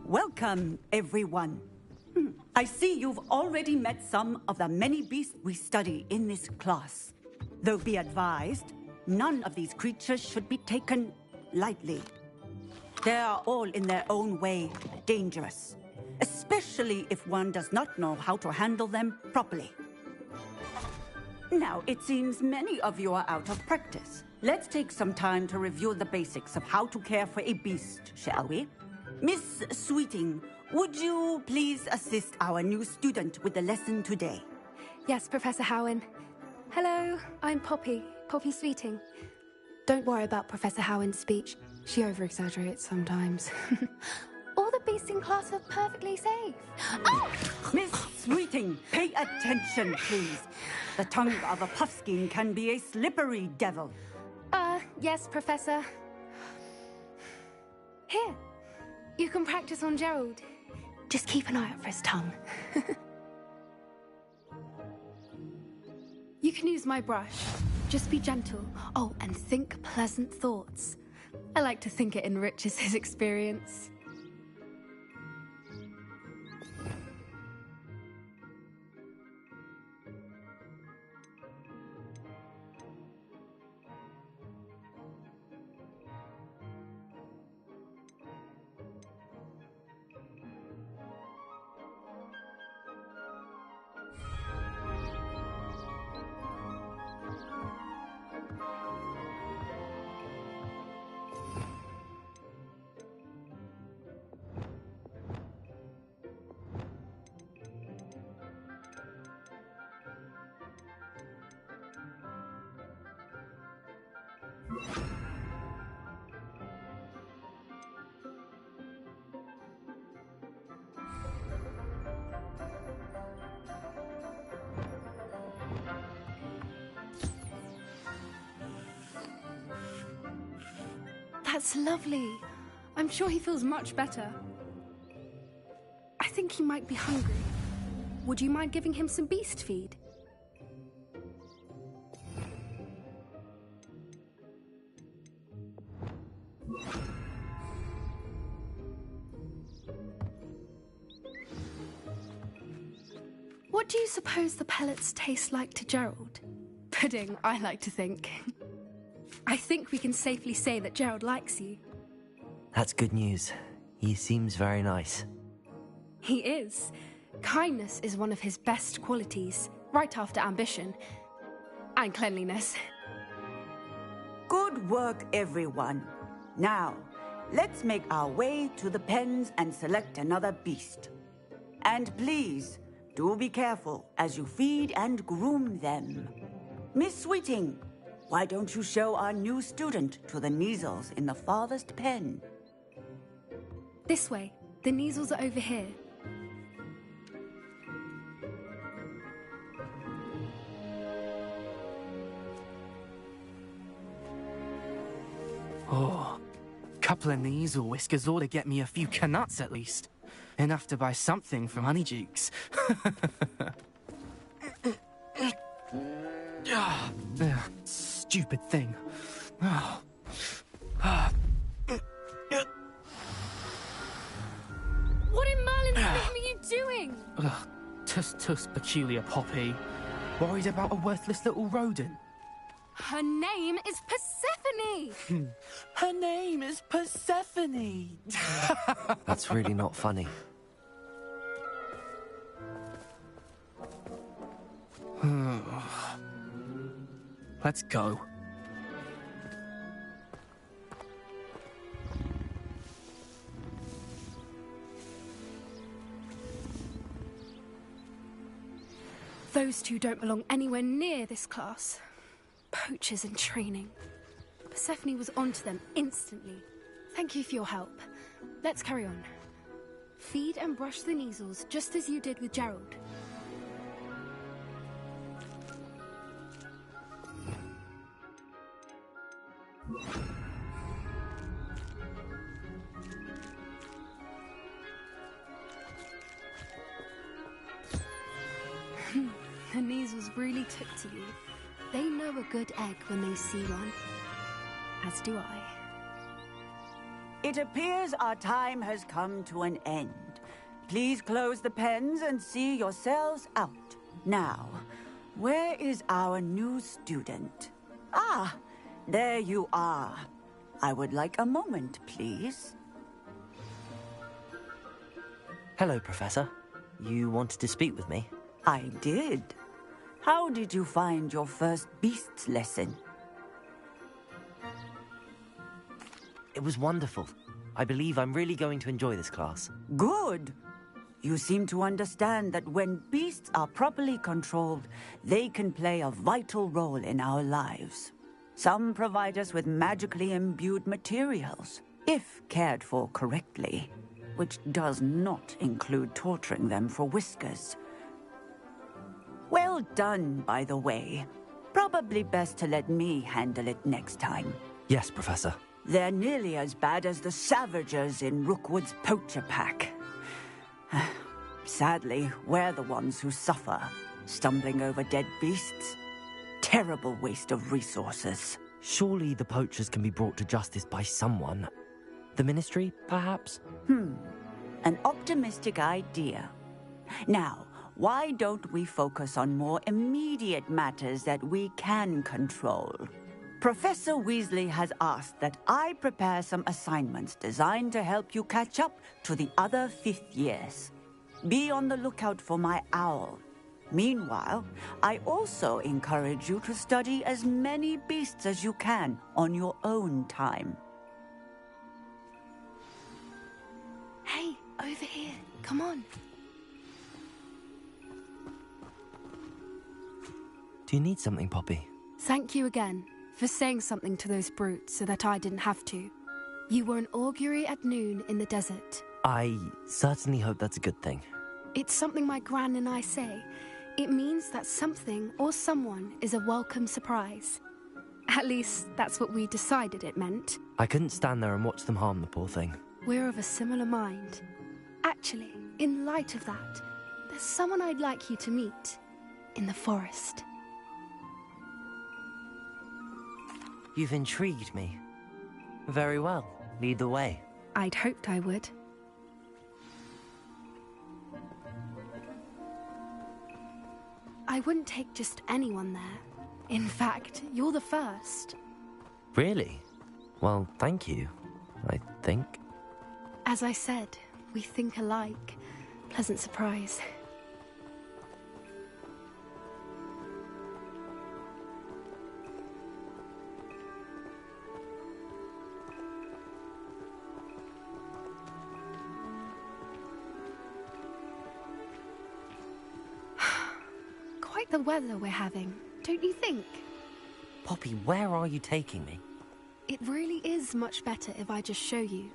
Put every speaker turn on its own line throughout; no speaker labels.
Welcome, everyone. I see you've already met some of the many beasts we study in this class. Though be advised, none of these creatures should be taken lightly. They are all in their own way dangerous, especially if one does not know how to handle them properly. Now, it seems many of you are out of practice. Let's take some time to review the basics of how to care for a beast, shall we? Miss Sweeting, would you please assist our new student with the lesson today?
Yes, Professor Howen. Hello, I'm Poppy Sweeting. Don't worry about Professor Howen's speech. She over-exaggerates sometimes. All the beasts in class are perfectly safe. Oh!
Miss Sweeting, pay attention, please. The tongue of a puffskein can be a slippery devil.
Yes, Professor. Here, you can practice on Gerald. Just keep an eye out for his tongue. You can use my brush. Just be gentle. Oh, and think pleasant thoughts. I like to think it enriches his experience. That's lovely. I'm sure he feels much better. I think he might be hungry. Would you mind giving him some beast feed? What do you suppose the pellets taste like to Gerald? Pudding, I like to think. I think we can safely say that Gerald likes you.
That's good news. He seems very nice.
He is. Kindness is one of his best qualities, right after ambition. And cleanliness.
Good work, everyone. Now, let's make our way to the pens and select another beast. And please, do be careful as you feed and groom them. Miss Sweeting, why don't you show our new student to the Neasels in the farthest pen?
This way. The Neasels are over here.
Oh, couple of Neasel whiskers ought to get me a few canuts at least. Enough to buy something from Honeydukes. Stupid thing.
What in Merlin's name are you doing?
Tuss, peculiar Poppy. Worried about a worthless little rodent.
Her name is Persephone!
Her name is Persephone!
That's really not funny.
Let's go.
Those two don't belong anywhere near this class. Poachers in training. Persephone was onto them instantly. Thank you for your help. Let's carry on. Feed and brush the Neasels just as you did with Gerald. The Neasels really took to you. They know a good egg when they see one. As do I.
It appears our time has come to an end. Please close the pens and see yourselves out. Now, where is our new student? Ah, there you are. I would like a moment, please.
Hello, Professor. You wanted to speak with me?
I did. How did you find your first beasts lesson?
It was wonderful. I believe I'm really going to enjoy this class.
Good. You seem to understand that when beasts are properly controlled, they can play a vital role in our lives. Some provide us with magically imbued materials, if cared for correctly, which does not include torturing them for whiskers. Well done, by the way. Probably best to let me handle it next time.
Yes, Professor.
They're nearly as bad as the Savagers in Rookwood's poacher pack. Sadly, we're the ones who suffer, stumbling over dead beasts. Terrible waste of resources.
Surely the poachers can be brought to justice by someone. The Ministry, perhaps?
An optimistic idea. Now, why don't we focus on more immediate matters that we can control? Professor Weasley has asked that I prepare some assignments designed to help you catch up to the other fifth years. Be on the lookout for my owl. Meanwhile, I also encourage you to study as many beasts as you can on your own time.
Hey, over here. Come on.
Do you need something, Poppy?
Thank you again for saying something to those brutes so that I didn't have to. You were an augury at noon in the desert.
I certainly hope that's a good thing.
It's something my gran and I say. It means that something or someone is a welcome surprise. At least, that's what we decided it meant.
I couldn't stand there and watch them harm the poor thing.
We're of a similar mind. Actually, in light of that, there's someone I'd like you to meet. In the forest.
You've intrigued me. Very well. Lead the way.
I'd hoped I would. I wouldn't take just anyone there. In fact, you're the first.
Really? Well, thank you, I think.
As I said, we think alike. Pleasant surprise. Quite the weather we're having, don't you think?
Poppy, where are you taking me?
It really is much better if I just show you.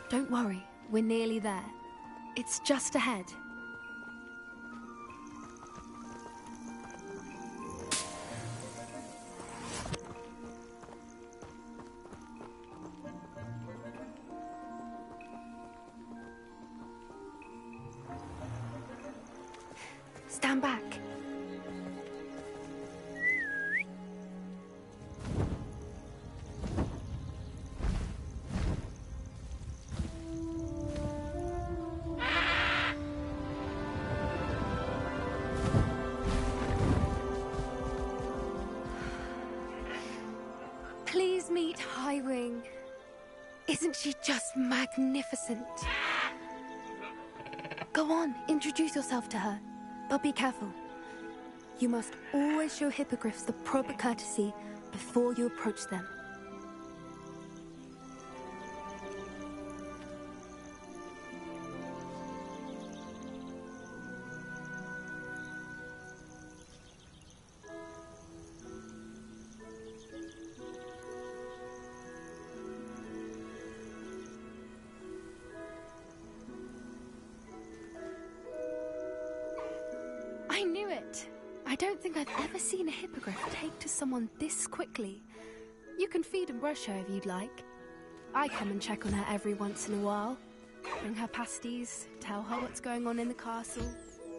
Don't worry, we're nearly there. It's just ahead. Stand back. Please meet Highwing. Isn't she just magnificent? Go on, introduce yourself to her. But be careful. You must always show hippogriffs the proper courtesy before you approach them. I don't think I've ever seen a hippogriff take to someone this quickly. You can feed and brush her if you'd like. I come and check on her every once in a while. Bring her pasties, tell her what's going on in the castle.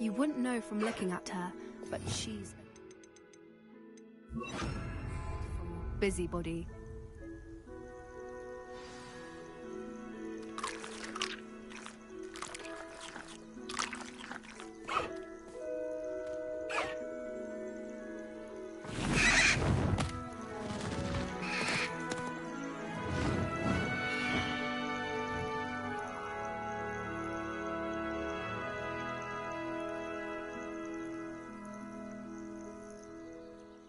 You wouldn't know from looking at her, but she's a busybody.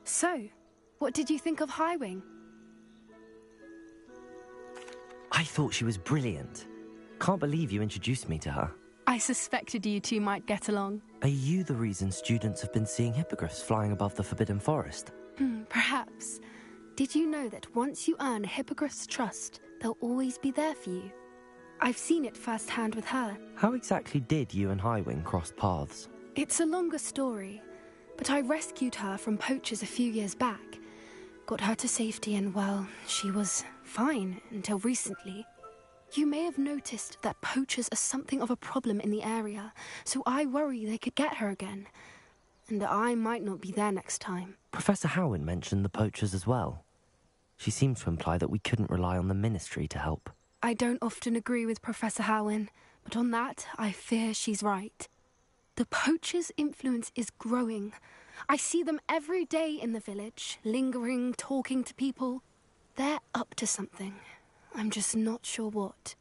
So, what did you think of Highwing?
I thought she was brilliant. Can't believe you introduced me to her.
I suspected you two might get along.
Are you the reason students have been seeing hippogriffs flying above the Forbidden Forest?
Perhaps. Did you know that once you earn a hippogriff's trust, they'll always be there for you? I've seen it firsthand with her.
How exactly did you and Highwing cross paths?
It's a longer story, but I rescued her from poachers a few years back. Got her to safety and, well, she was fine until recently. You may have noticed that poachers are something of a problem in the area, so I worry they could get her again. And I might not be there next time.
Professor Howin mentioned the poachers as well. She seemed to imply that we couldn't rely on the Ministry to help.
I don't often agree with Professor Howin, but on that, I fear she's right. The poachers' influence is growing. I see them every day in the village, lingering, talking to people. They're up to something. I'm just not sure what.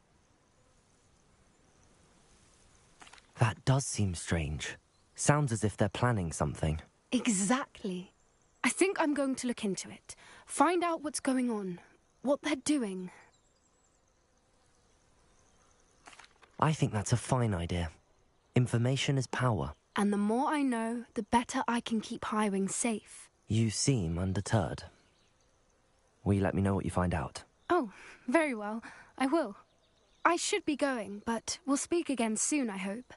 That does seem strange. Sounds as if they're planning something.
Exactly. I think I'm going to look into it. Find out what's going on, what they're doing.
I think that's a fine idea. Information is power.
And the more I know, the better I can keep Highwing safe.
You seem undeterred. Will you let me know what you find out?
Oh, very well. I will. I should be going, but we'll speak again soon, I hope.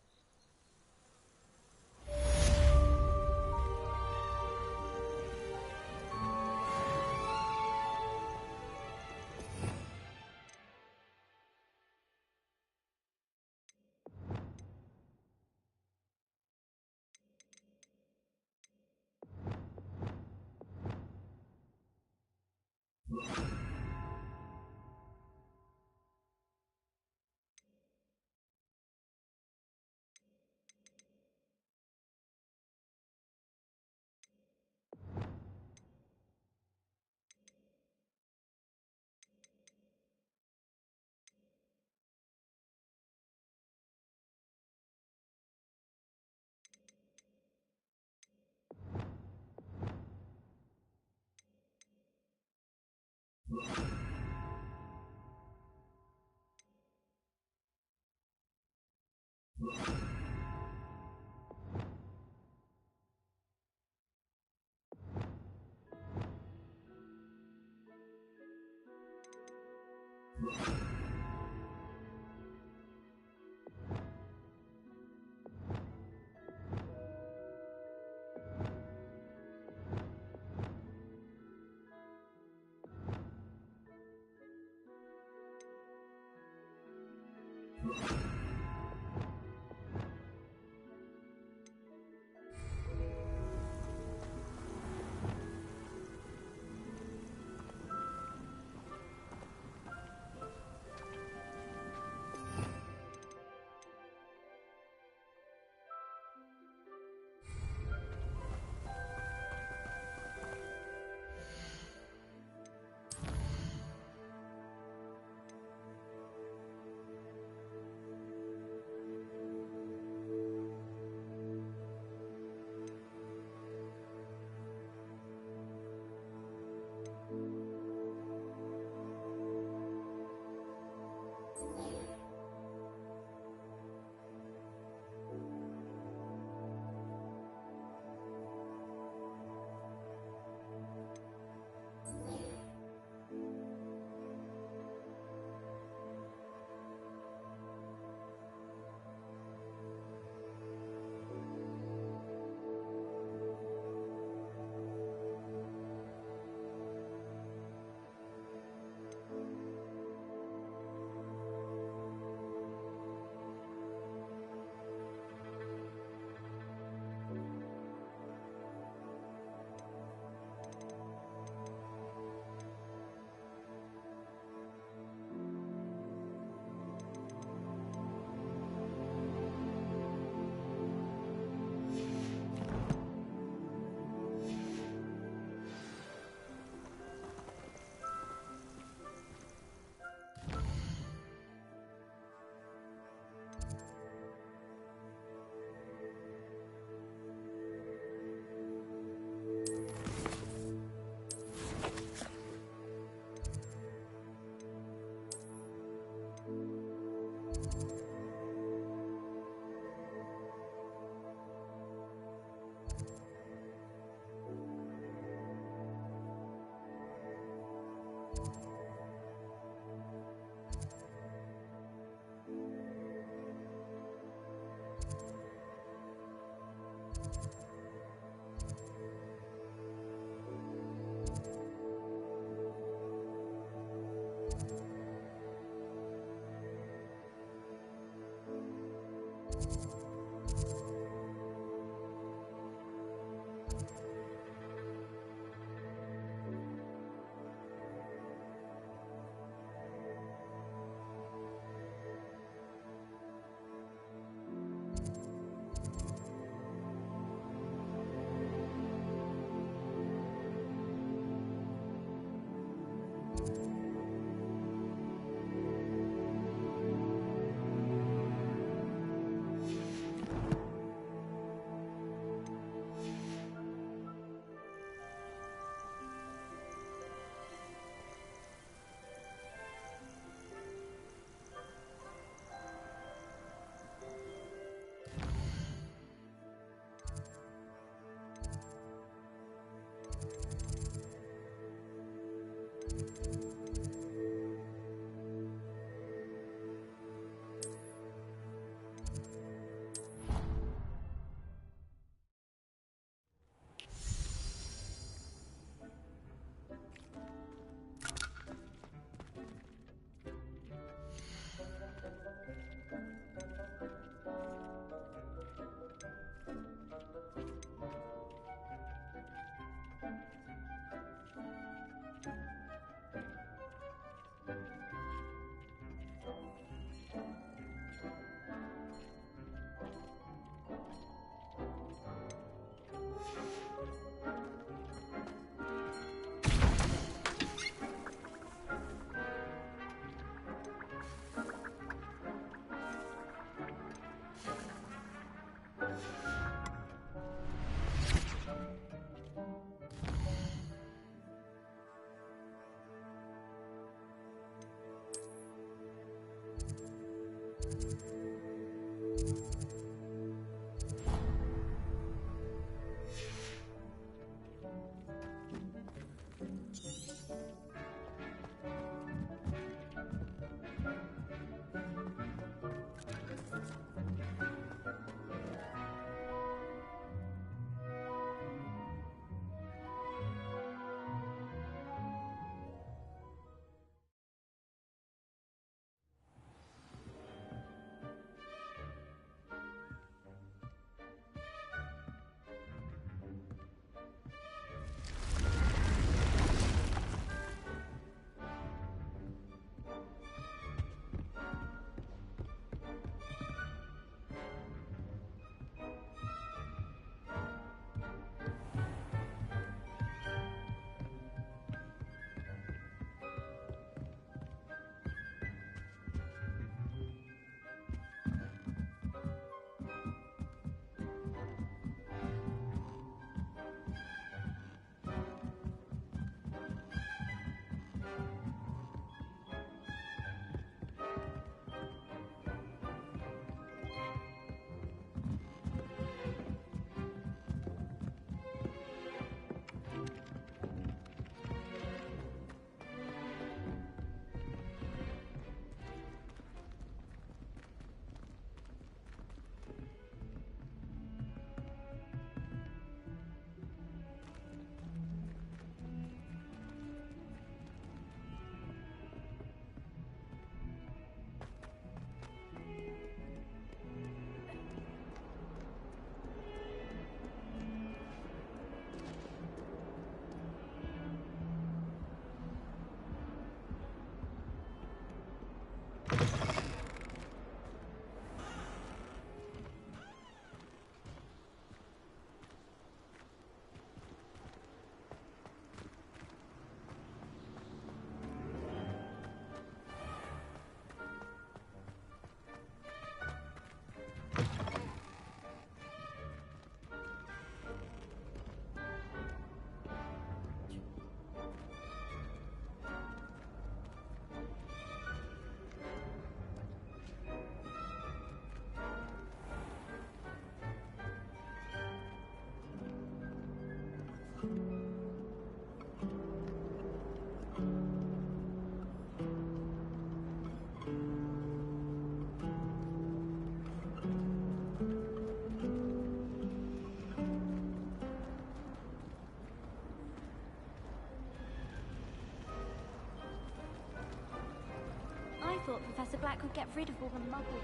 I thought Professor Black would get rid of all the muggles.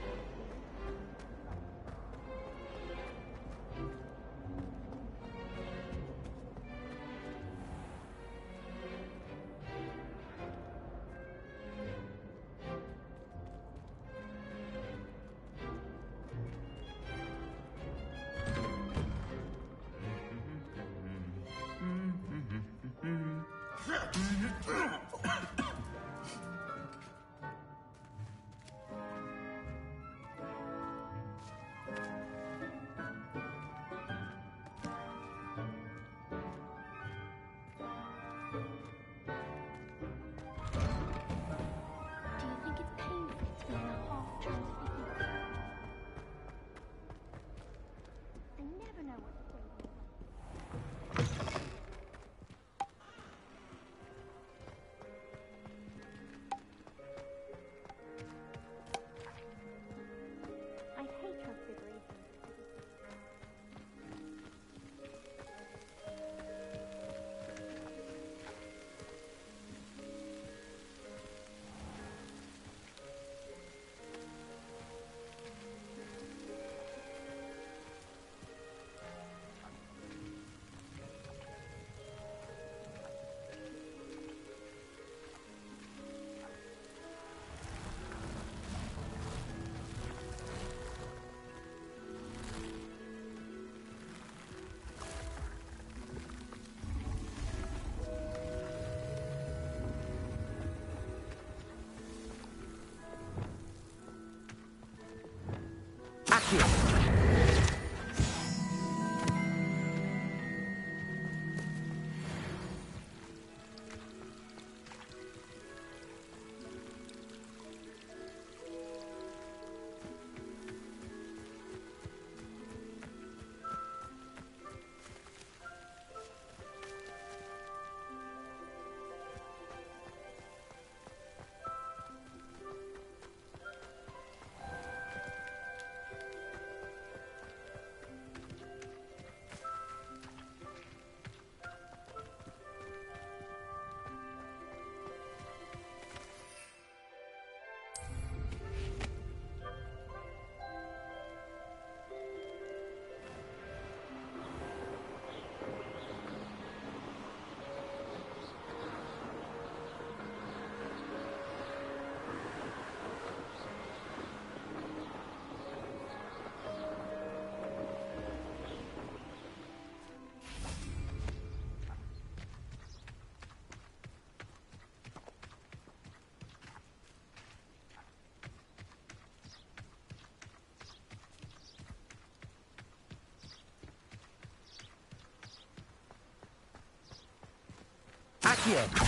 Here.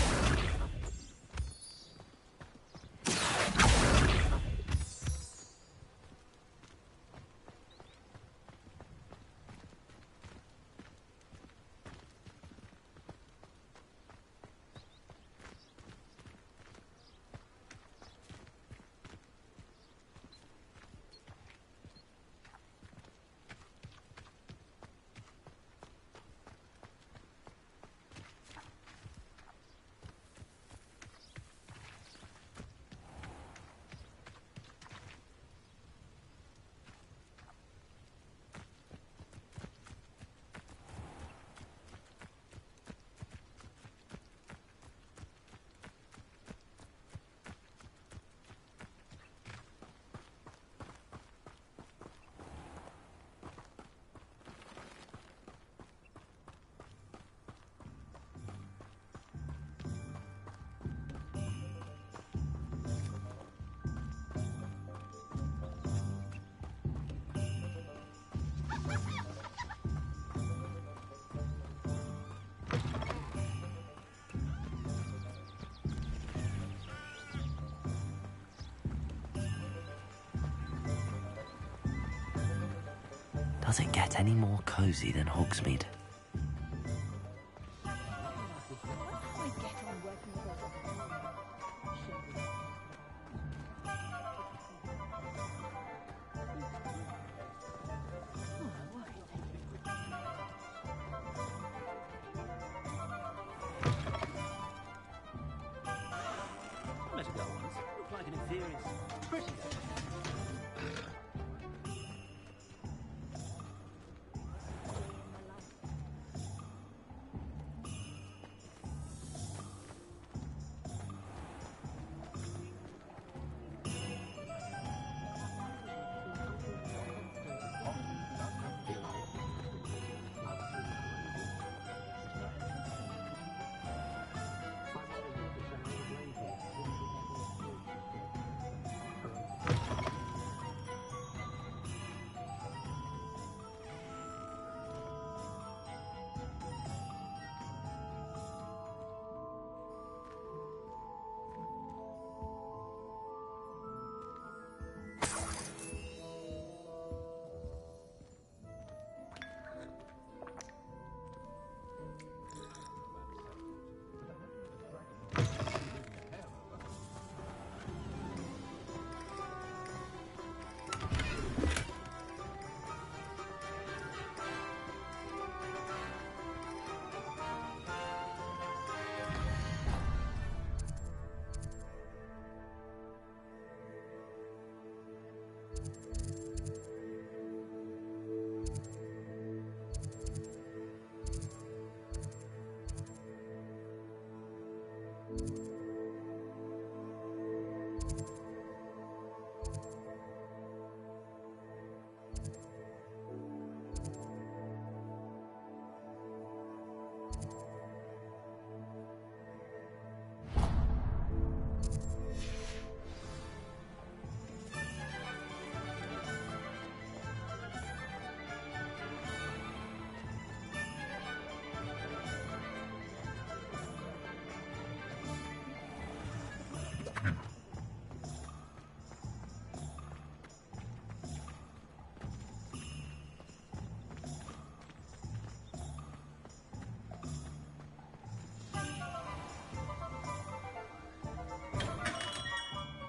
Does it get any more cozy than Hogsmeade?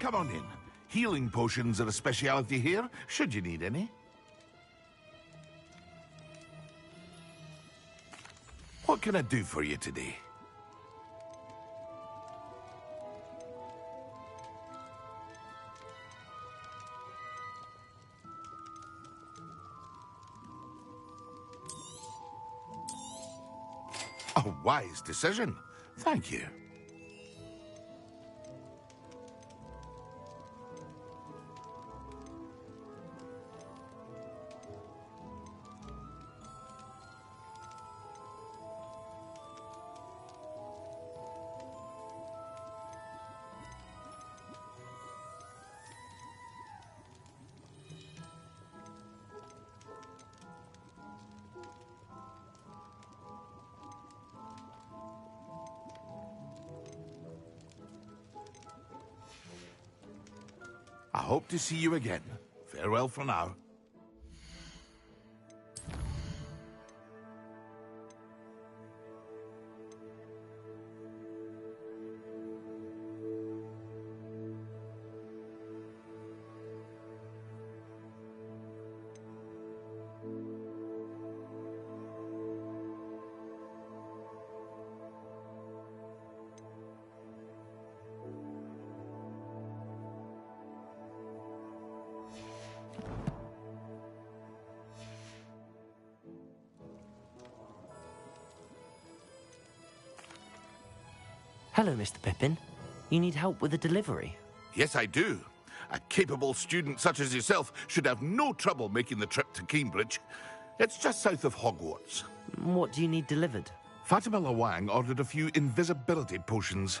Come on in. Healing potions are a speciality here, should you need any. What can I do for you today? A wise decision. Thank you. hope to see you again. Farewell for now.
Hello, Mr. Pippin. You need help with a delivery?
Yes, I do. A capable student such as yourself should have no trouble making the trip to Cambridge. It's just south of Hogwarts.
What do you need delivered?
Fatima Lawang ordered a few invisibility potions.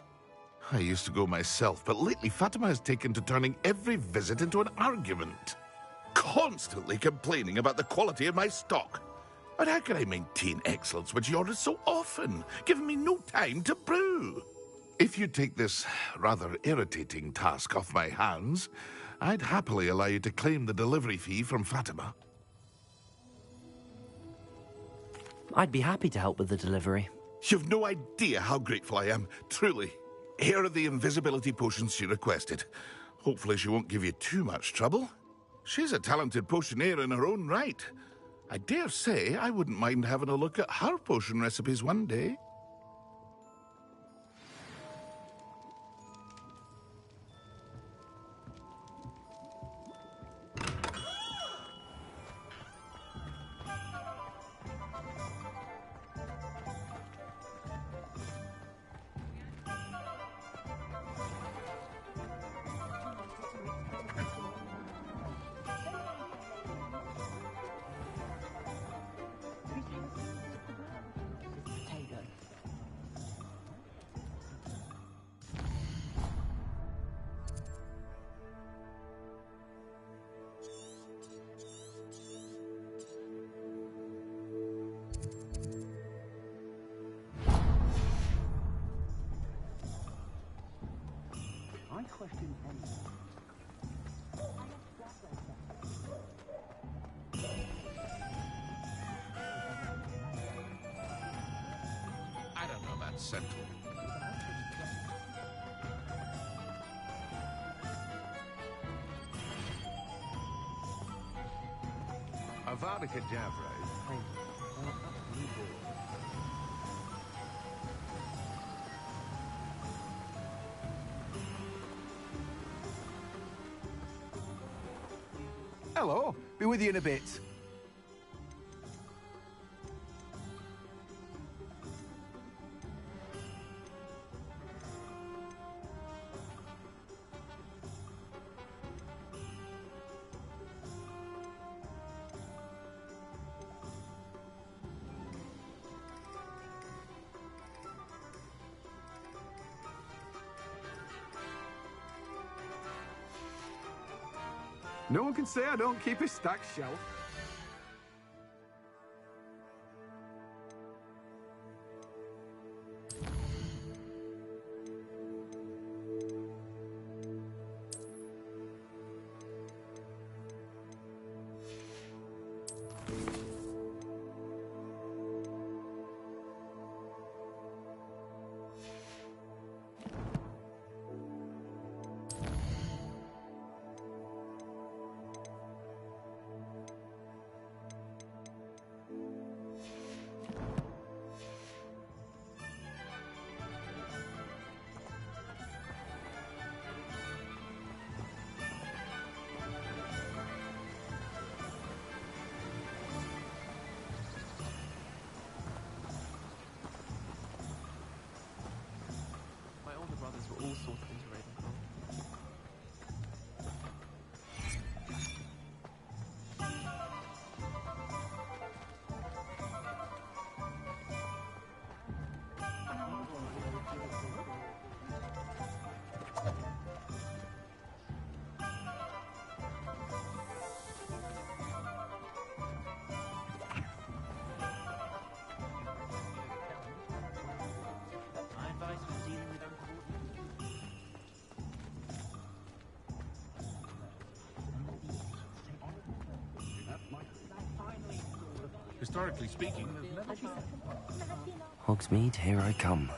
I used to go myself, but lately Fatima has taken to turning every visit into an argument. Constantly complaining about the quality of my stock. But how can I maintain excellence when she orders so often, giving me no time to brew? If you take this rather irritating task off my hands, I'd happily allow you to claim the delivery fee from Fatima.
I'd be happy to help with the delivery.
You've no idea how grateful I am, truly. Here are the invisibility potions she requested. Hopefully she won't give you too much trouble. She's a talented potioneer in her own right. I dare say I wouldn't mind having a look at her potion recipes one day. I don't know that centaur.
Avada Kedavra is Hello, be with you in a bit. No one can say I don't keep a stacked shelf.
Historically speaking, there's never been...
Hogsmeade, here I come.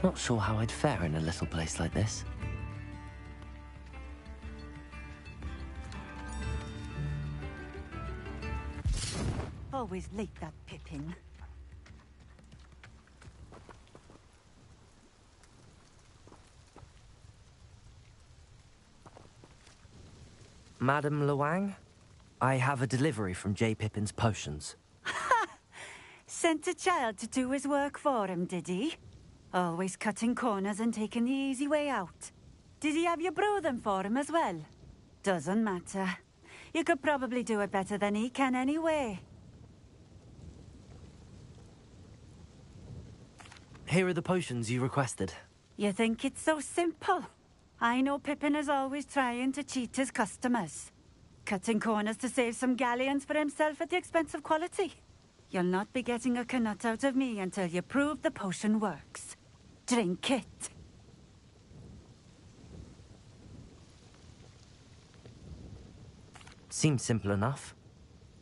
Not sure how I'd fare in a little place like this.
Always late, that Pippin.
Madame Luang, I have a delivery from J. Pippin's potions.
Sent a child to do his work for him, did he? Always cutting corners and taking the easy way out. Did he have you brew them for him as well? Doesn't matter. You could probably do it better than he can anyway.
Here are the potions you requested.
You think it's so simple? I know Pippin is always trying to cheat his customers. Cutting corners to save some galleons for himself at the expense of quality. You'll not be getting a Knut out of me until you prove the potion works. Drink it.
Seems simple enough.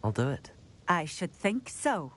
I'll do it.
I should think so.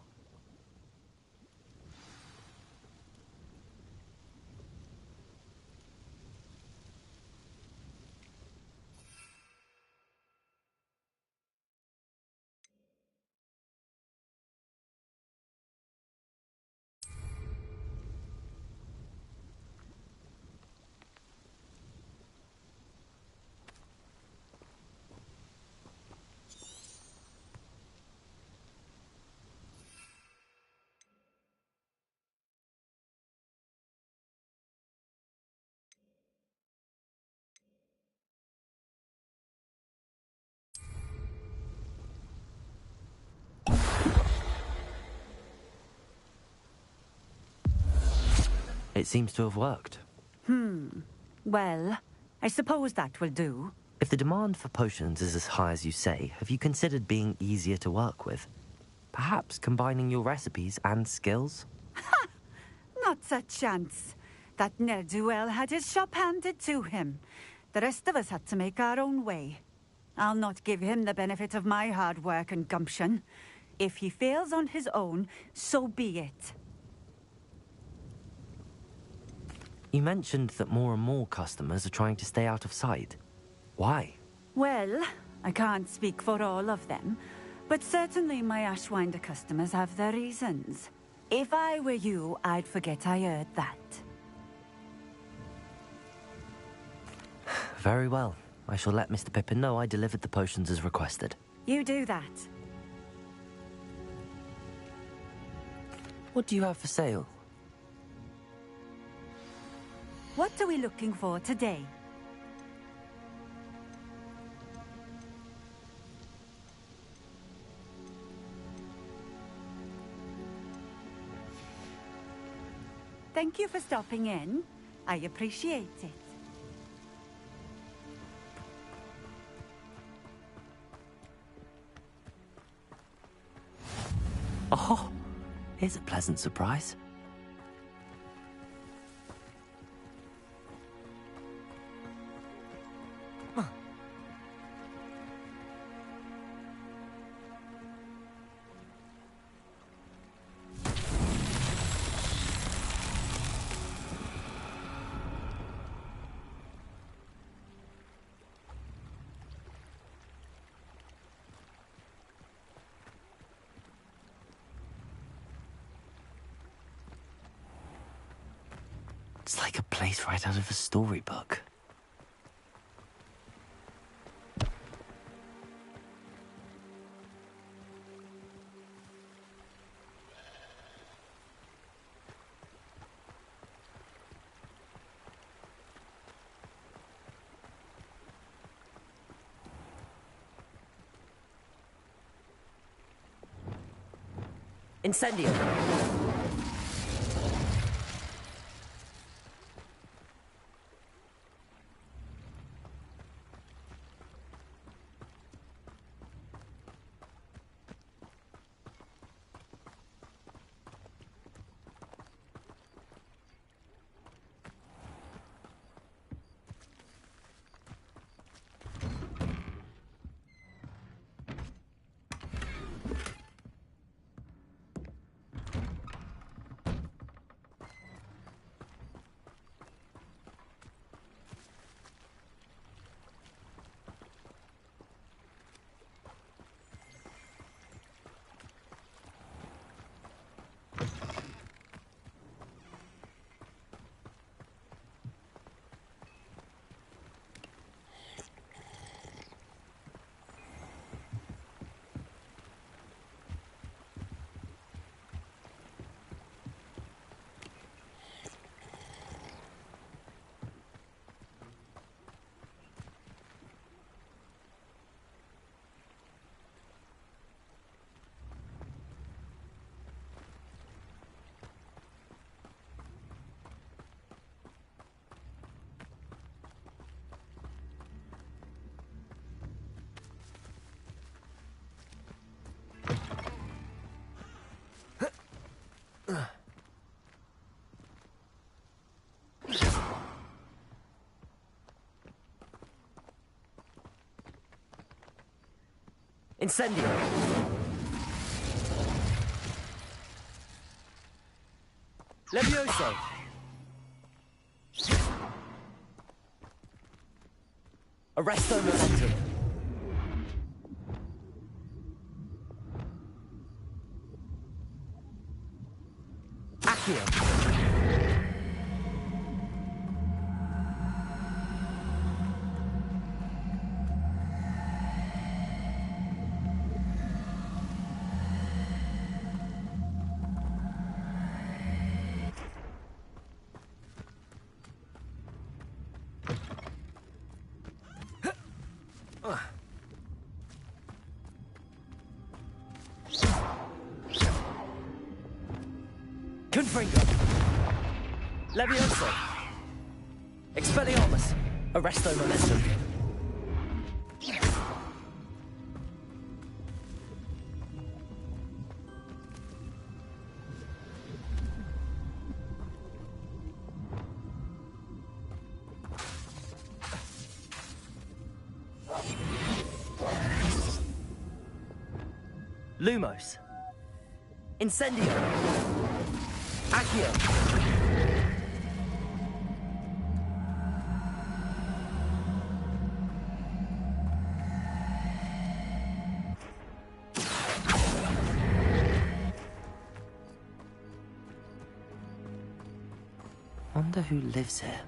It seems to have worked.
Well, I suppose that will do.
If the demand for potions is as high as you say, have you considered being easier to work with? Perhaps combining your recipes and skills?
Not a chance. That ne'er-do-well had his shop handed to him. The rest of us had to make our own way. I'll not give him the benefit of my hard work and gumption. If he fails on his own, so be it.
You mentioned that more and more customers are trying to stay out of sight. Why?
Well, I can't speak for all of them, but certainly my Ashwinder customers have their reasons. If I were you, I'd forget I heard that.
Very well. I shall let Mr. Pippin know I delivered the potions as requested.
You do that.
What do you have for sale?
What are we looking for today? Thank you for stopping in. I appreciate it.
Oh, here's a pleasant surprise. It's like a place right out of a storybook. Incendio! Incendio. Levioso. Arresto momentum. Accio. Confringo. Levioso. Expelliarmus. Arresto momentum. Lumos. Incendio. Accio. Wonder who lives here.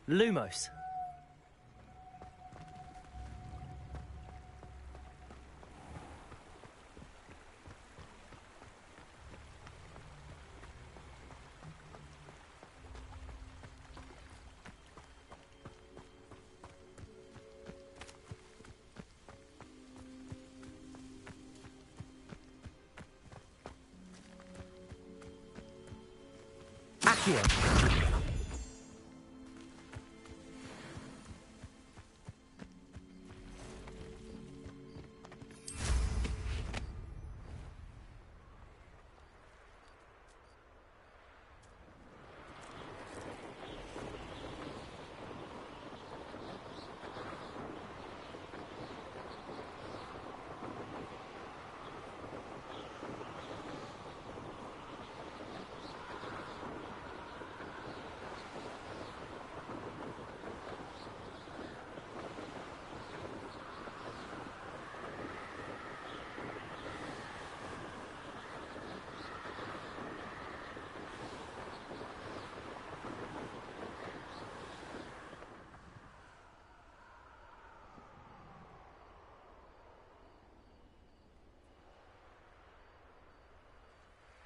Lumos. Accio.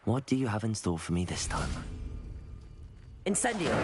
What do you have in store for me this time? Incendio!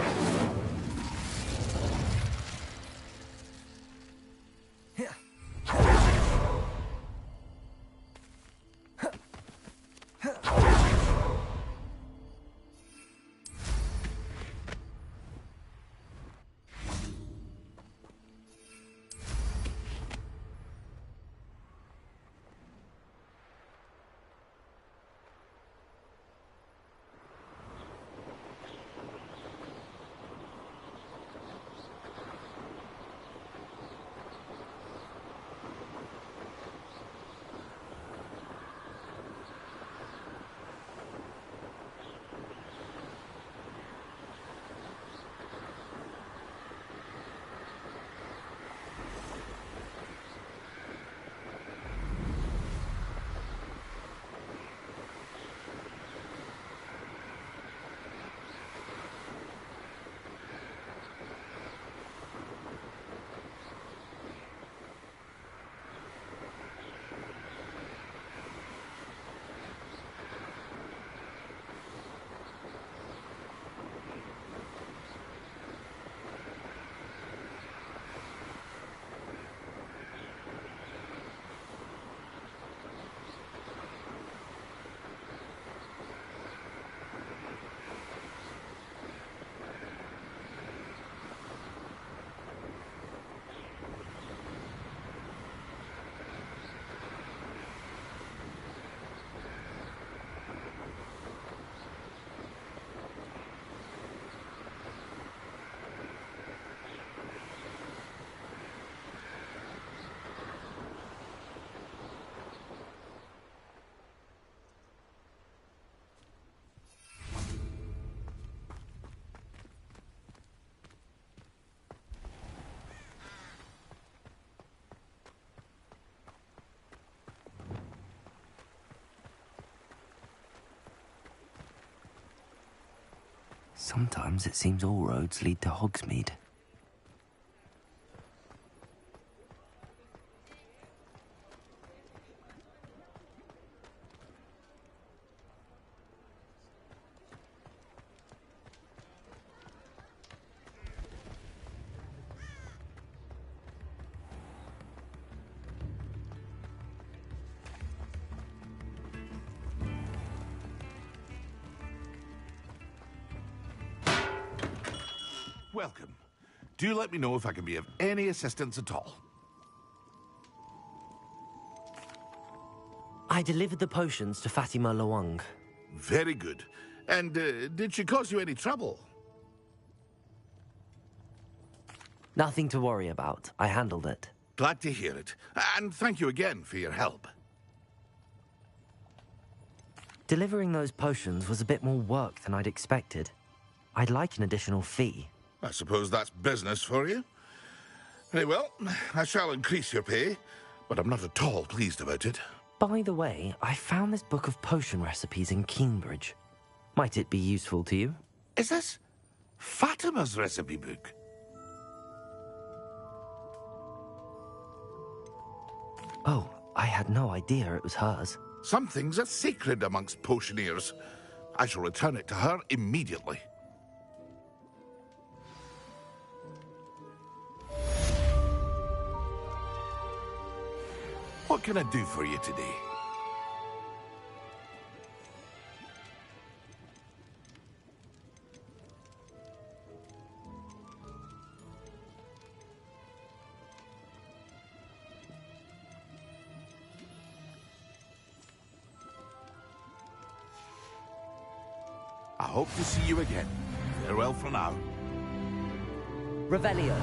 Sometimes it seems all roads lead to Hogsmeade.
Welcome. Do let me know if I can be of any assistance at all.
I delivered the potions to Fatima Lawang.
Very good. And did she cause you any trouble?
Nothing to worry about. I handled it.
Glad to hear it. And thank you again for your help.
Delivering those potions was a bit more work than I'd expected. I'd like an additional fee.
I suppose that's business for you. Very well, I shall increase your pay, but I'm not at all pleased about it.
By the way, I found this book of potion recipes in Cambridge. Might it be useful to you?
Is this Fatima's recipe book?
Oh, I had no idea it was hers.
Some things are sacred amongst potioneers. I shall return it to her immediately. What can I do for you today? I hope to see you again. Farewell for now.
Revelio.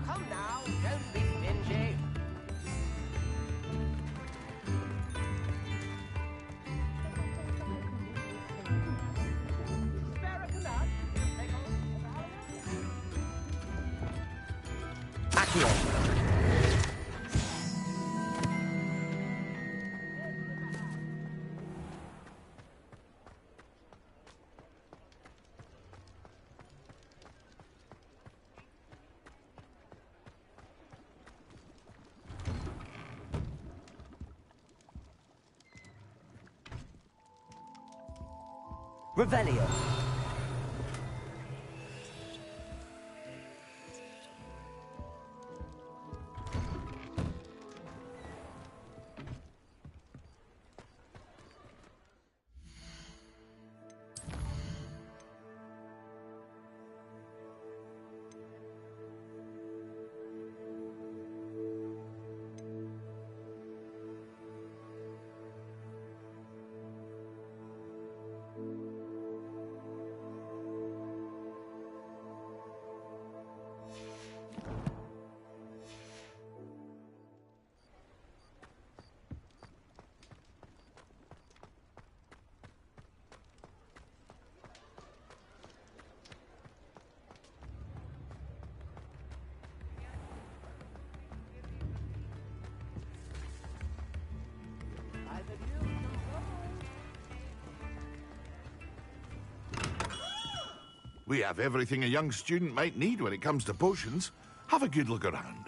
Come now, don't be stingy. Spare a canard. Take on.
Accio. Revelio.
We have everything a young student might need when it comes to potions. Have a good look around.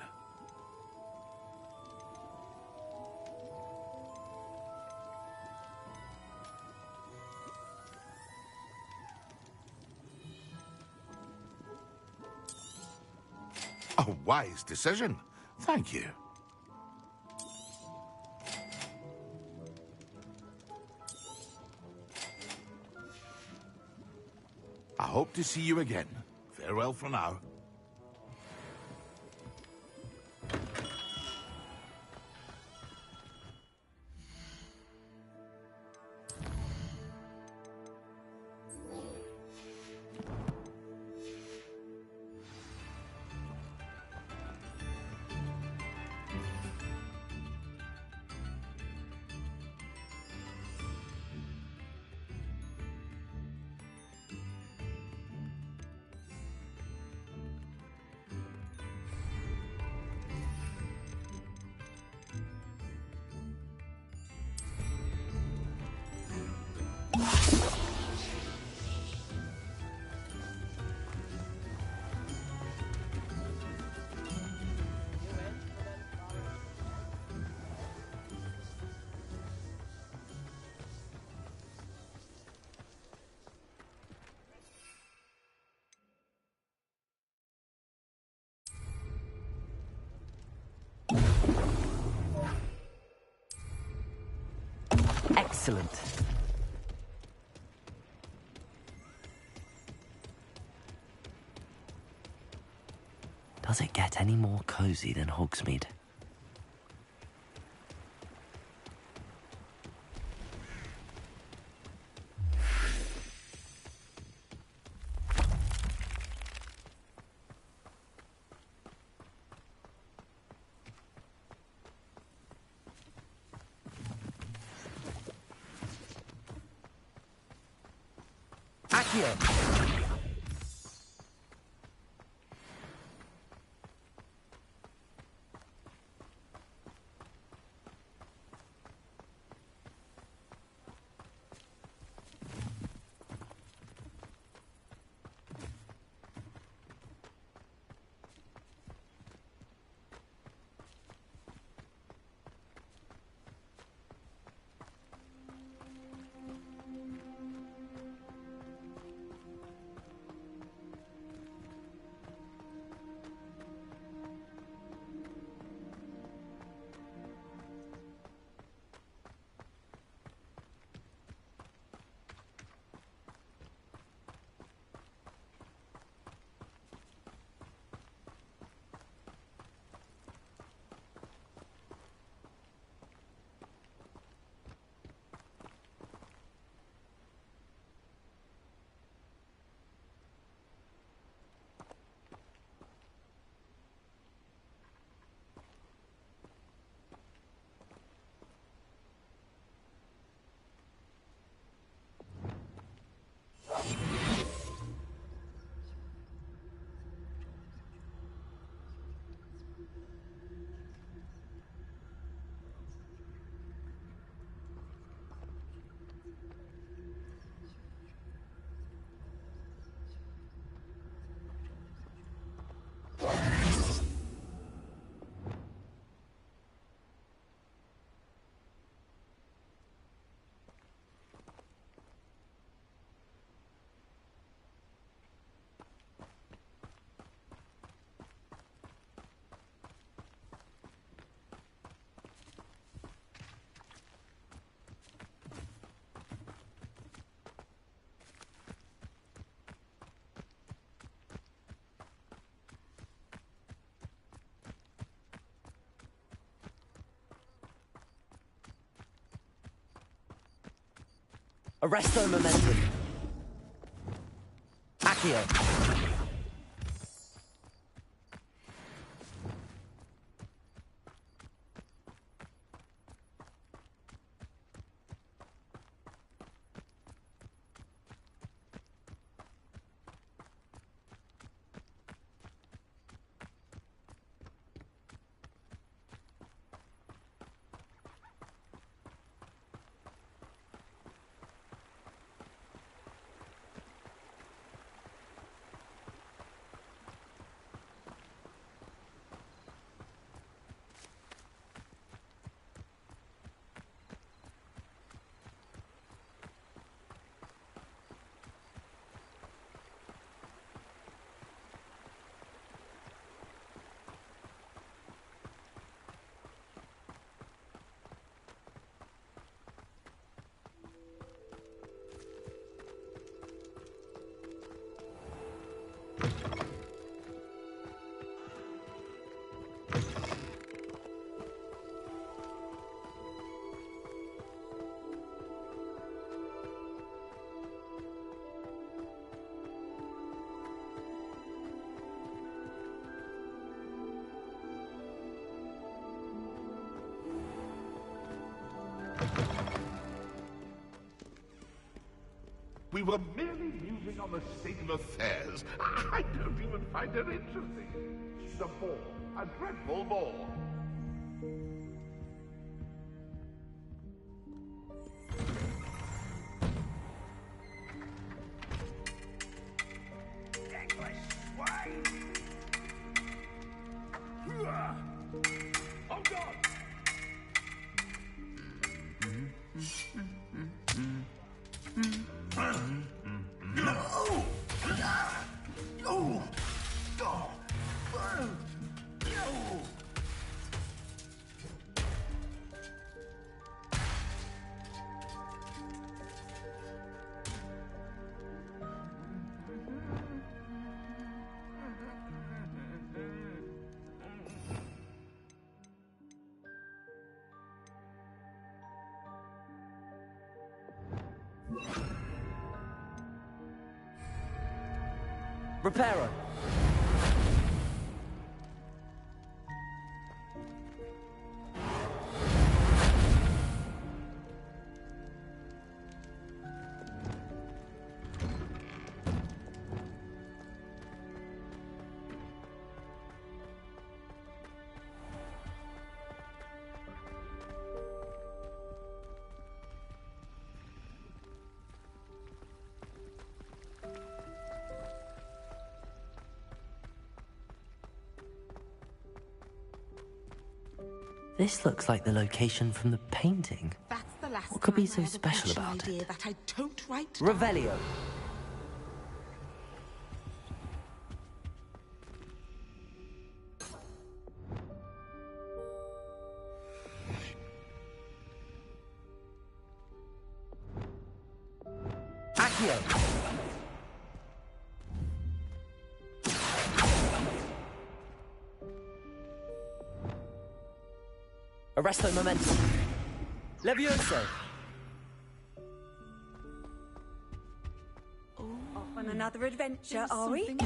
A wise decision. Thank you. I hope to see you again. Farewell for now.
Excellent. Does it get any more cozy than Hogsmeade? Accio! Arresto momentum. Accio.
We were merely musing on the state of affairs. I don't even find her interesting. She's a bore, a dreadful bore. English swine! Oh God!
Reparo. This looks like the location from the painting.
That's the last
What could be
time I
so
had a
special
potion
about
idea
it?
that I don't write down.
Revelio. Accio. Arresto momentum. Levioso.
Off on another adventure, are we?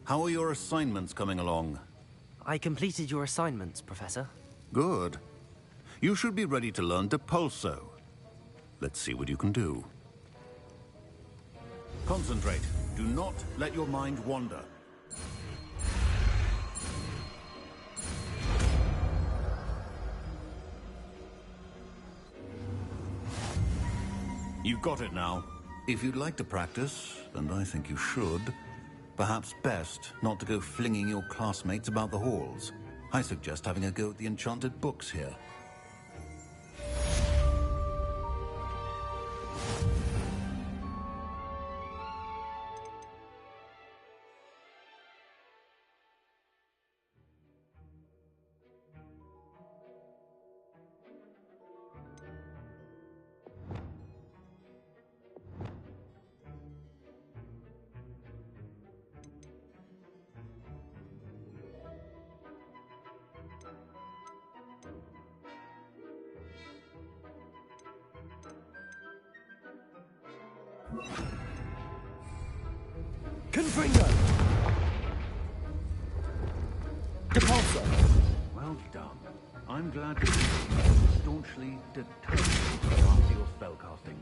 How are your assignments coming along?
I completed your assignments, Professor.
Good. You should be ready to learn Depulso. Let's see what you can do. Concentrate. Do not let your mind wander. You've got it now. If you'd like to practice, and I think you should, perhaps best not to go flinging your classmates about the halls. I suggest having a go at the enchanted books here.
Confringo! Depulso!
Well done. I'm glad to see you staunchly determined to master your spellcasting.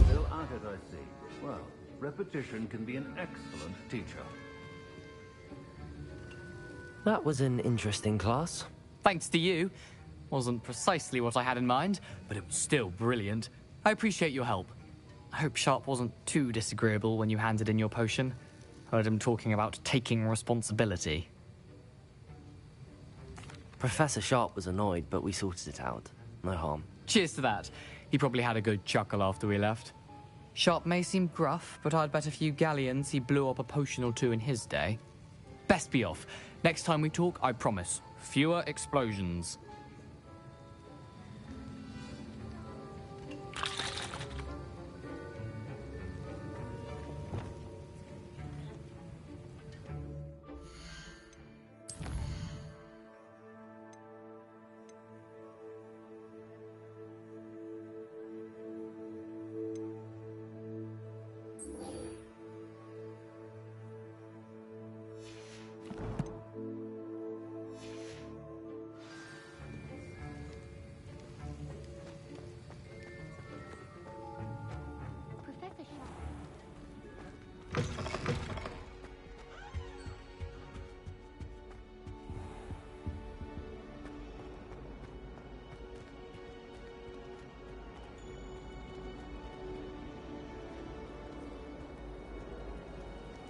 Still at it, I see. Well, repetition can be an excellent teacher.
That was an interesting class.
Thanks to you. Wasn't precisely what I had in mind, but it was still brilliant. I appreciate your help. I hope Sharp wasn't too disagreeable when you handed in your potion. Heard him talking about taking responsibility.
Professor Sharp was annoyed, but we sorted it out. No harm.
Cheers to that. He probably had a good chuckle after we left. Sharp may seem gruff, but I'd bet a few galleons he blew up a potion or two in his day. Best be off. Next time we talk, I promise, fewer explosions.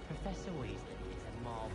Professor Weasley is a marvel.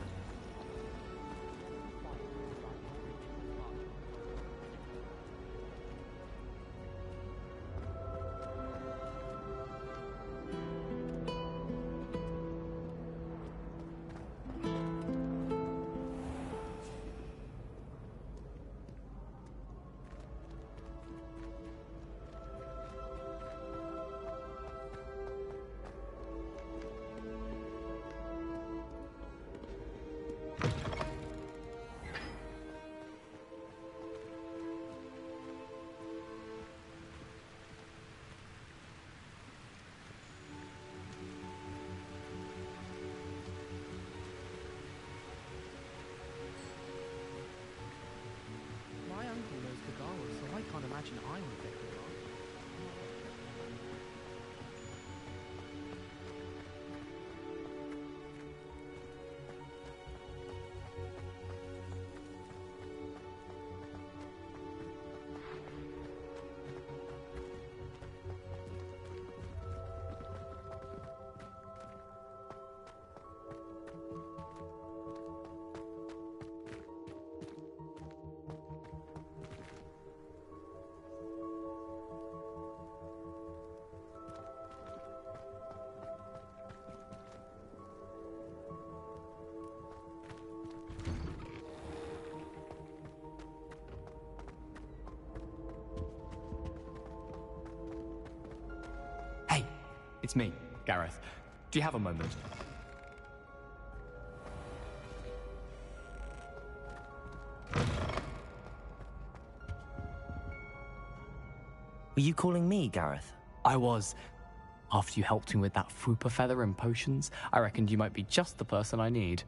imagine I would get the mark. Hey, it's me, Gareth. Do you have a moment?
Were you calling me, Gareth?
I was. After you helped me with that Fupa feather and potions, I reckoned you might be just the person I need.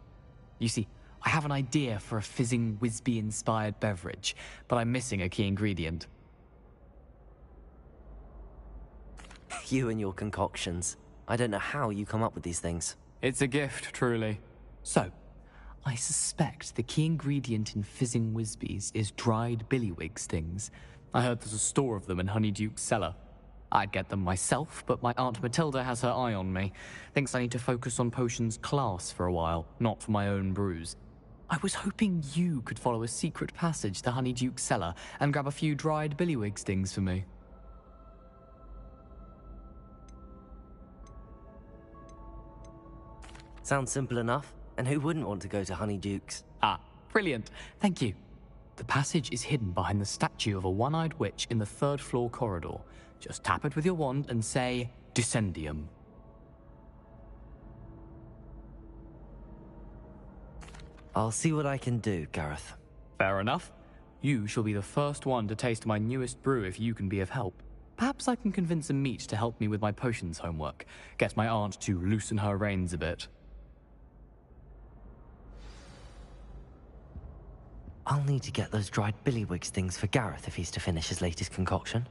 You see, I have an idea for a fizzing Whizbee-inspired beverage, but I'm missing a key ingredient.
You and your concoctions. I don't know how you come up with these things.
It's a gift, truly. So, I suspect the key ingredient in fizzing Whizbees is dried billywig stings. I heard there's a store of them in Honeyduke's cellar. I'd get them myself, but my Aunt Matilda has her eye on me. Thinks I need to focus on potions class for a while, not for my own brews. I was hoping you could follow a secret passage to Honeyduke's cellar and grab a few dried billywig stings for me.
Sounds simple enough. And who wouldn't want to go to Honeyduke's?
Ah, brilliant. Thank you. The passage is hidden behind the statue of a one-eyed witch in the third-floor corridor. Just tap it with your wand and say, Descendium.
I'll see what I can do, Gareth.
Fair enough. You shall be the first one to taste my newest brew if you can be of help. Perhaps I can convince a meat to help me with my potions homework. Get my aunt to loosen her reins a bit.
I'll need to get those dried billywig stings for Gareth if he's to finish his latest concoction.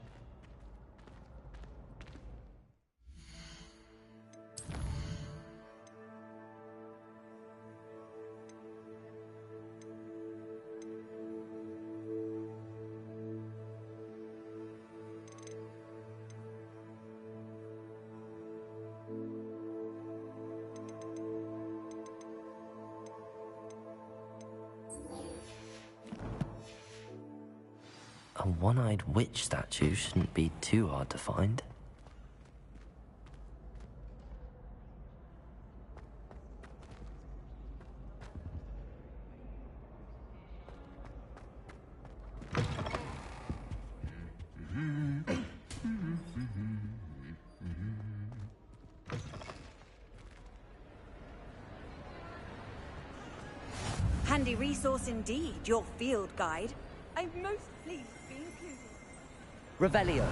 A one-eyed witch statue shouldn't be too hard to find.
Handy resource indeed, your field guide. I'm most pleased to be included.
Revelio.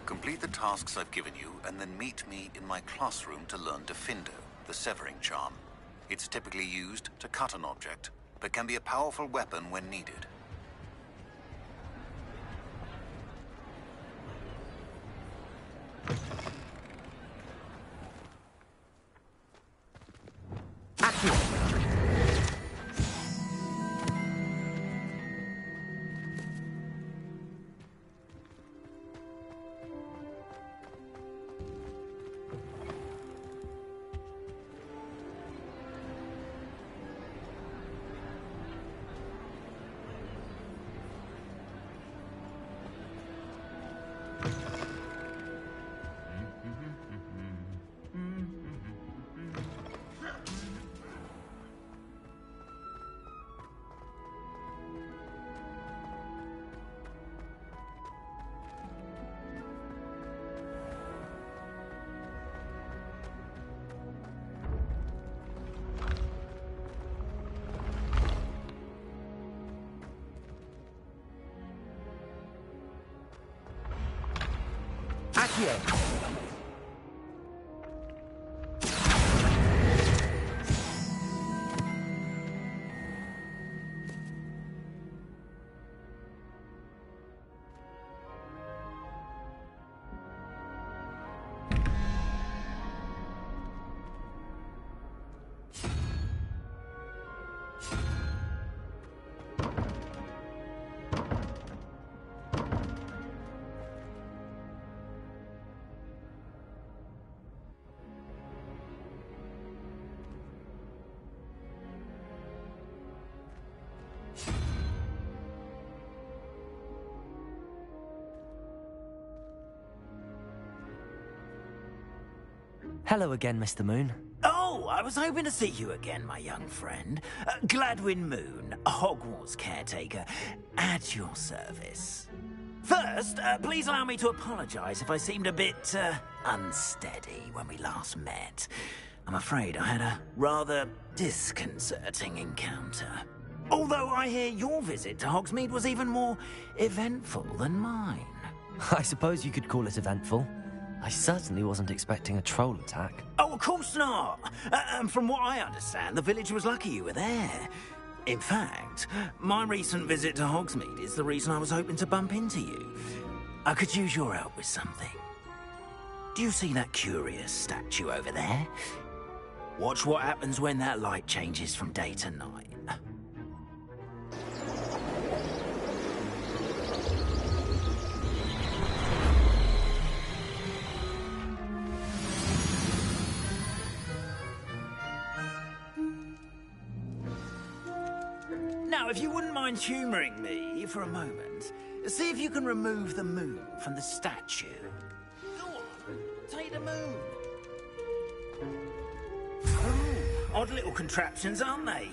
Complete the tasks I've given you, and then meet me in my classroom to learn Defindo, the severing charm. It's typically used to cut an object, but can be a powerful weapon when needed.
Accio! Hello again, Mr. Moon.
Oh, I was hoping to see you again, my young friend. Gladwin Moon, Hogwarts caretaker, at your service. First, please allow me to apologize if I seemed a bit, unsteady when we last met. I'm afraid I had a rather disconcerting encounter. Although I hear your visit to Hogsmeade was even more eventful than mine.
I suppose you could call it eventful. I certainly wasn't expecting a troll attack.
Oh, of course not. And from what I understand, the village was lucky you were there. In fact, my recent visit to Hogsmeade is the reason I was hoping to bump into you. I could use your help with something. Do you see that curious statue over there? Watch what happens when that light changes from day to night. Now, if you wouldn't mind humouring me for a moment, see if you can remove the moon from the statue. Go on, take the moon. Odd little contraptions, aren't they?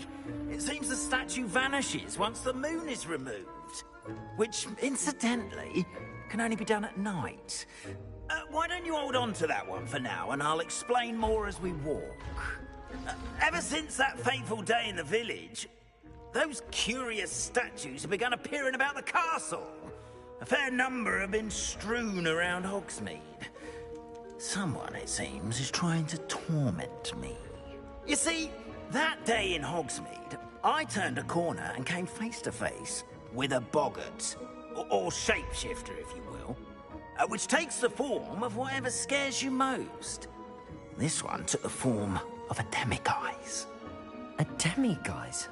It seems the statue vanishes once the moon is removed. Which, incidentally, can only be done at night. Why don't you hold on to that one for now, and I'll explain more as we walk. Ever since that fateful day in the village, those curious statues have begun appearing about the castle. A fair number have been strewn around Hogsmeade. Someone, it seems, is trying to torment me. You see, that day in Hogsmeade, I turned a corner and came face to face with a boggart, or shapeshifter, if you will, which takes the form of whatever scares you most. This one took the form of a demiguise.
A demiguise?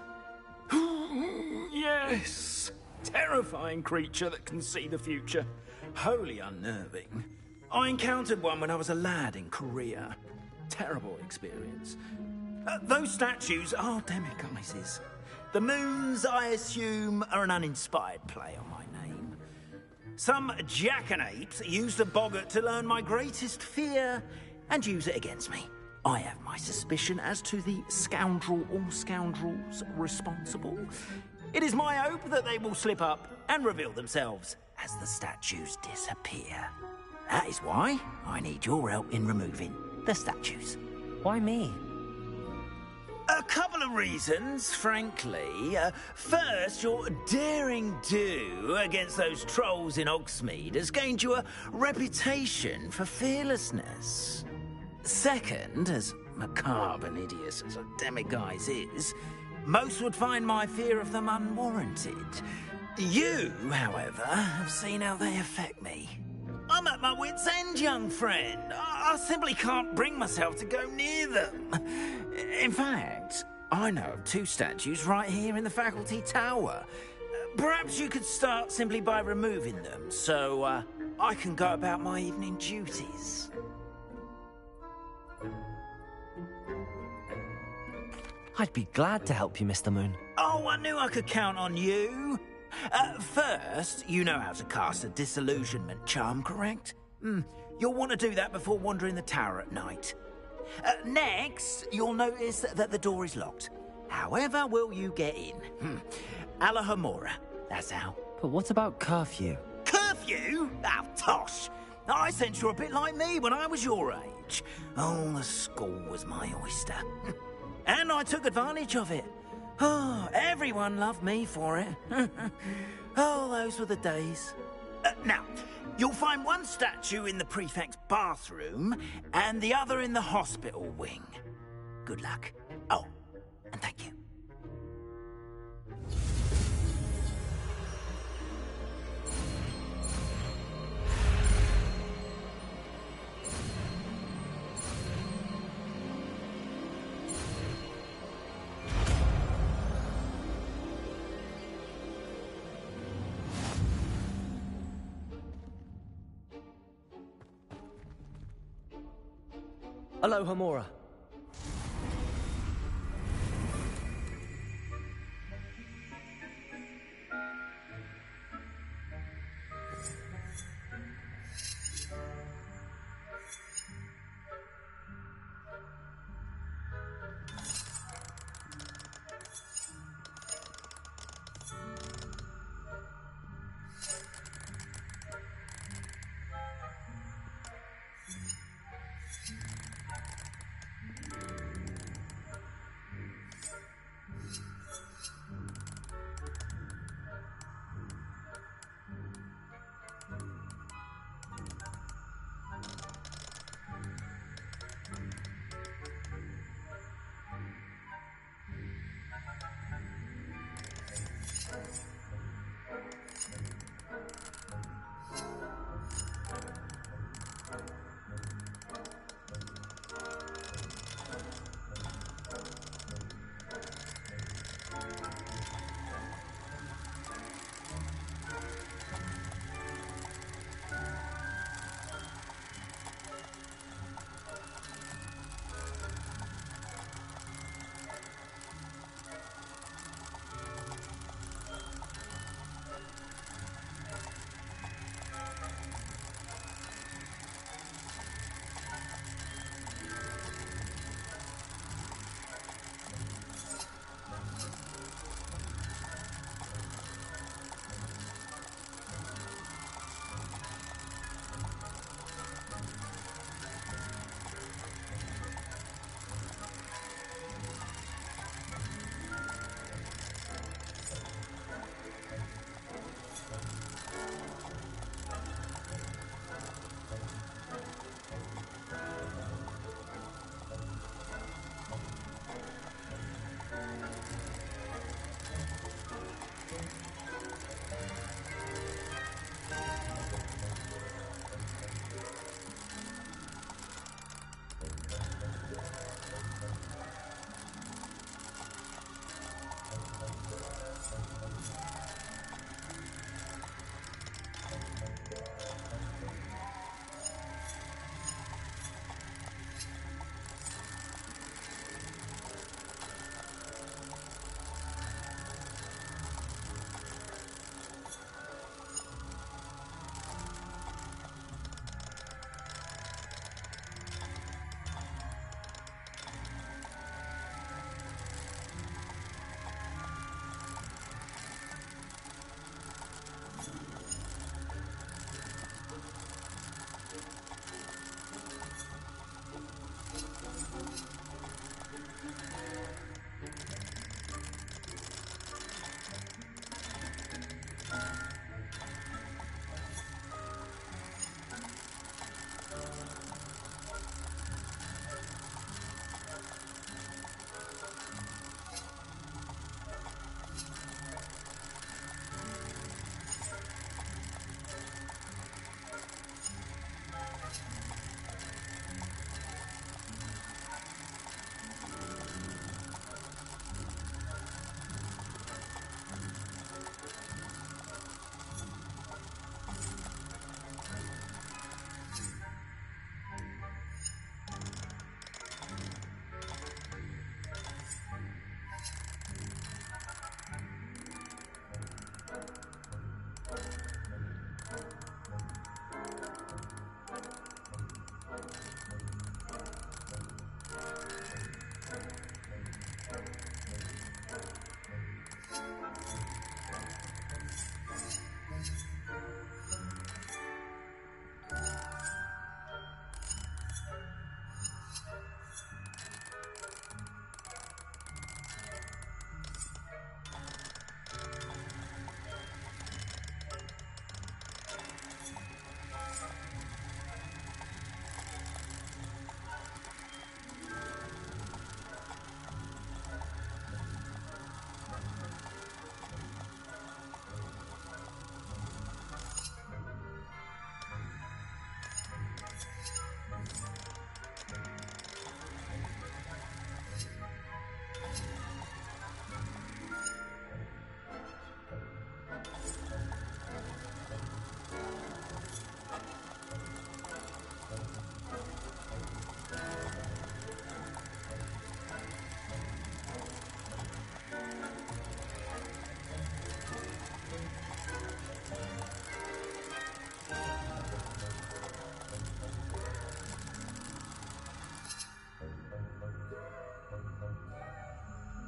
Yes! Terrifying creature that can see the future. Wholly unnerving. I encountered one when I was a lad in Korea. Terrible experience. Those statues are demiguises. The moons, I assume, are an uninspired play on my name. Some jackanapes used a boggart to learn my greatest fear and use it against me. I have my suspicion as to the scoundrel or scoundrels responsible. It is my hope that they will slip up and reveal themselves as the statues disappear. That is why I need your help in removing the statues.
Why me?
A couple of reasons, frankly. First, your daring do against those trolls in Hogsmeade has gained you a reputation for fearlessness. Second, as macabre and hideous as a demiguise is, most would find my fear of them unwarranted. You, however, have seen how they affect me. I'm at my wit's end, young friend. I simply can't bring myself to go near them. In fact, I know of two statues right here in the faculty tower. Perhaps you could start simply by removing them, so I can go about my evening duties.
I'd be glad to help you, Mr. Moon.
Oh, I knew I could count on you. First, you know how to cast a disillusionment charm, correct? You'll want to do that before wandering the tower at night. Next, you'll notice that the door is locked. However will you get in? Alahomora, that's how.
But what about curfew?
Curfew? Oh, tosh. I sense you're a bit like me when I was your age. Oh, the school was my oyster. And I took advantage of it. Oh, everyone loved me for it. Oh, those were the days. Now, you'll find one statue in the prefect's bathroom and the other in the hospital wing. Good luck. Oh, and thank you.
Aloha, Mora.